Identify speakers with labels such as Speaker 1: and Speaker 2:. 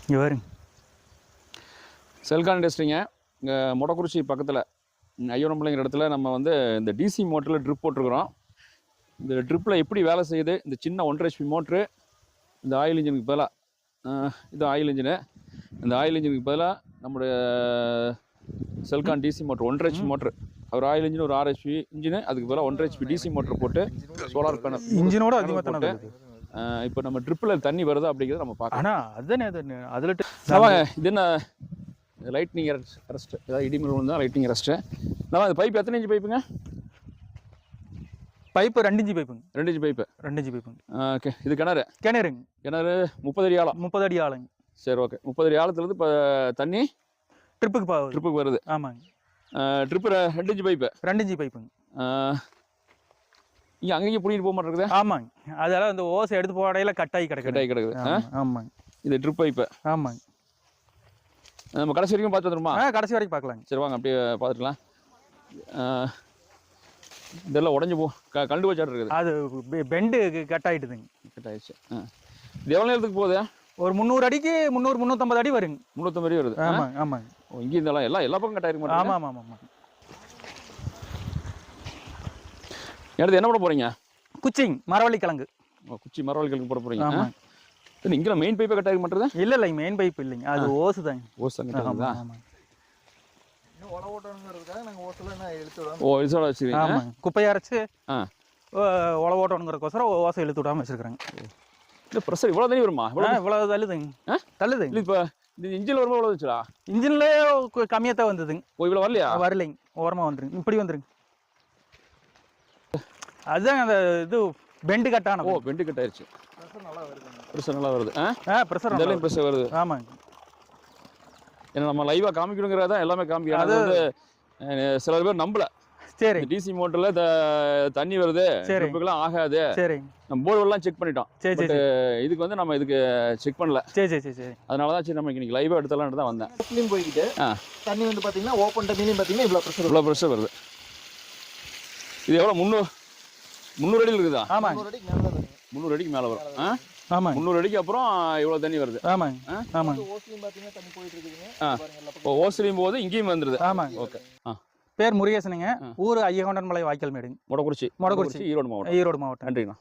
Speaker 1: இங்கே வருங்க
Speaker 2: செல்கான் இண்டஸ்ட்ரிங்க. இங்கே மொடக்குறிச்சி பக்கத்தில் ஐயோனம்பிள்ளைங்கிற இடத்துல நம்ம வந்து இந்த டிசி மோட்டரில் ட்ரிப் போட்டிருக்கிறோம். இந்த ட்ரிப்பில் எப்படி வேலை செய்யுது, இந்த சின்ன 1.5 HP மோட்ரு இந்த ஆயில் இன்ஜினுக்கு பதிலாக இது ஆயில் இன்ஜினு. இந்த ஆயில் இன்ஜினுக்கு பதிலாக நம்முடைய செல்கான் டிசி மோட்ரு 1.5 HP மோட்ரு, ஒரு ஆயில் இன்ஜின் ஒரு 6 HP இன்ஜினு, அதுக்கு பதிலாக 1.5 HP டிசி மோட்ரு போட்டு சோலார் பேனல்
Speaker 1: இன்ஜினோட அதிகமாக போட்டு
Speaker 2: இப்போ நம்ம ட்ரிப்பில் தண்ணி வருதா அப்படிங்கிறத நம்ம பார்க்கலாம்.
Speaker 1: ஆனால் அதுதானே அதில்
Speaker 2: இது என்ன லைட்னிங் அரெஸ்ட், ஏதாவது இடிமில் தான் லைட்னிங் அரெஸ்ட்டு. நம்ம அந்த பைப் எத்தனை இன்ச்சு பைப்புங்க?
Speaker 1: பைப்பு 2 இன்ச்சு பைப்புங்க.
Speaker 2: 2 இன்ச்சு பைப்பு.
Speaker 1: 2 இன்ச்சு பைப்புங்க.
Speaker 2: ஓகே. இது கிணறு?
Speaker 1: கிணறுங்க.
Speaker 2: கிணறு 30 அடி ஆழம்.
Speaker 1: 30 அடி ஆழங்க.
Speaker 2: சரி, ஓகே. 30 அடி ஆழத்துலேருந்து இப்போ தண்ணி ட்ரிப்புக்கு வருது.
Speaker 1: ஆமாங்க.
Speaker 2: Trip 2 inch pipe.
Speaker 1: 2 இன்ச்சு பைப்புங்க.
Speaker 2: இங்கே அங்கேயும் பிடிக்கிட்டு போக மாட்டேங்குது.
Speaker 1: ஆமாங்க. அதெல்லாம் இந்த ஓசை எடுத்து போடையில கட்டாகி கிடக்குது. ஆமாங்க.
Speaker 2: இது ட்ரிப் பைப்பு.
Speaker 1: ஆமாங்க.
Speaker 2: நம்ம கடைசி வரைக்கும் பார்த்து வந்துருமா?
Speaker 1: கடைசி வரைக்கும் பார்க்கலாங்க.
Speaker 2: சரி, வாங்க அப்படியே பார்த்துக்கலாம். இதெல்லாம் உடஞ்சி கண்டு வச்சாட்டு இருக்குது.
Speaker 1: அது பெண்டு கட் ஆகிட்டுதுங்க.
Speaker 2: கட் ஆயிடுச்சு. இது எவ்வளோ நேரத்துக்கு போகுது?
Speaker 1: ஒரு 300 அடிக்கு 350 அடி வருங்க.
Speaker 2: 350 அடி வருது.
Speaker 1: ஆமாங்க. ஆமாங்க.
Speaker 2: இங்கே இருந்தாலும் எல்லா பக்கம் கட் ஆகிருக்க
Speaker 1: மாட்டேன். ஆமாம்.
Speaker 2: எடுத்து என்ன பண்ண போகிறீங்க?
Speaker 1: குச்சிங் மரவள்ளி கிழங்கு.
Speaker 2: குச்சி மரவள்ளி கிழங்கு போட போகிறீங்க. ஆமாம். இங்கே மெயின் பைப்பை கட் ஆகிக்க மாட்டேது?
Speaker 1: இல்லை, மெயின் பைப் இல்லைங்க, அது ஓசு தாங்க.
Speaker 2: ஓசு தாங்க.
Speaker 1: ஆமாம்.
Speaker 2: இழுத்து வச்சுருக்கீங்க.
Speaker 1: ஆமாங்க. குப்பையை அரைச்சி உழ ஓட்டணுங்கிறக்கோசரம் ஓசை இழுத்து விடாமல் வச்சுருக்குறாங்க.
Speaker 2: இல்லை ப்ரெஷர் இவ்வளோ தண்ணி வருமா?
Speaker 1: இவ்வளோ தள்ளுதுங்க.
Speaker 2: இப்போ இந்த இன்ஜினில் வரும்போது இவ்வளோ வச்சுடா?
Speaker 1: இன்ஜின்லேயே கம்மியாக தான் வந்ததுங்க.
Speaker 2: இவ்வளோ வரலையா?
Speaker 1: வரலைங்க. ஓரமாக வந்துருங்க. இப்படி வந்துருங்க. அதுதான் அந்த இது பெண்டு கட்டான.
Speaker 2: பெண்டு கட் ஆயிடுச்சு. ப்ரெஷர் நல்லா வருது. ப்ரெஷர் வருது.
Speaker 1: ஆமாங்க.
Speaker 2: ஏன்னா நம்ம லைவாக காமிக்கணுங்கிறதா எல்லாமே காமிக்கணும். அது வந்து சில பேர் நம்பல.
Speaker 1: சரி.
Speaker 2: டிசி மோட்டரில் தண்ணி வருது, ட்ரிப்புக்கெல்லாம் ஆகாது.
Speaker 1: சரி.
Speaker 2: நம்ம போர்வெல்லாம் செக் பண்ணிட்டோம்.
Speaker 1: சரி.
Speaker 2: இதுக்கு வந்து நம்ம இதுக்கு செக் பண்ணல.
Speaker 1: சரி.
Speaker 2: அதனால தான் சரி நம்ம இன்னைக்கு லைவாக எடுத்துலான்னு தான் வந்தேன்.
Speaker 3: போய்கிட்டு தண்ணி வந்து பார்த்தீங்கன்னா ஓப்பன் தண்ணியும் பார்த்தீங்கன்னா இவ்வளோ ப்ரெஷர்
Speaker 2: வருது. இது எவ்வளோ 300 அடியில் இருக்குதா?
Speaker 1: ஆமாம்.
Speaker 2: 300 அடிக்கு மேலே வரும்.
Speaker 1: ஆமாம்.
Speaker 2: 300 அடிக்கு அப்புறம் இவ்வளோ தண்ணி வருது.
Speaker 1: ஆமாங்க.
Speaker 3: ஓஸ்லியும் பார்த்தீங்கன்னா தண்ணி போயிட்டு இருக்குதுங்க.
Speaker 2: ஓஸ்லியும் போது இங்கேயும் வந்துருது.
Speaker 1: ஆமாங்க.
Speaker 2: ஓகே.
Speaker 1: பேர் முருகேசனுங்க. ஊர் ஐயகொண்டன் மலை வாய்க்கால் மேடுங்க.
Speaker 2: மொடக்குறிச்சி, ஈரோடு மாவட்டம்.
Speaker 1: ஈரோடு மாவட்டம்.
Speaker 2: நன்றிண்ணா.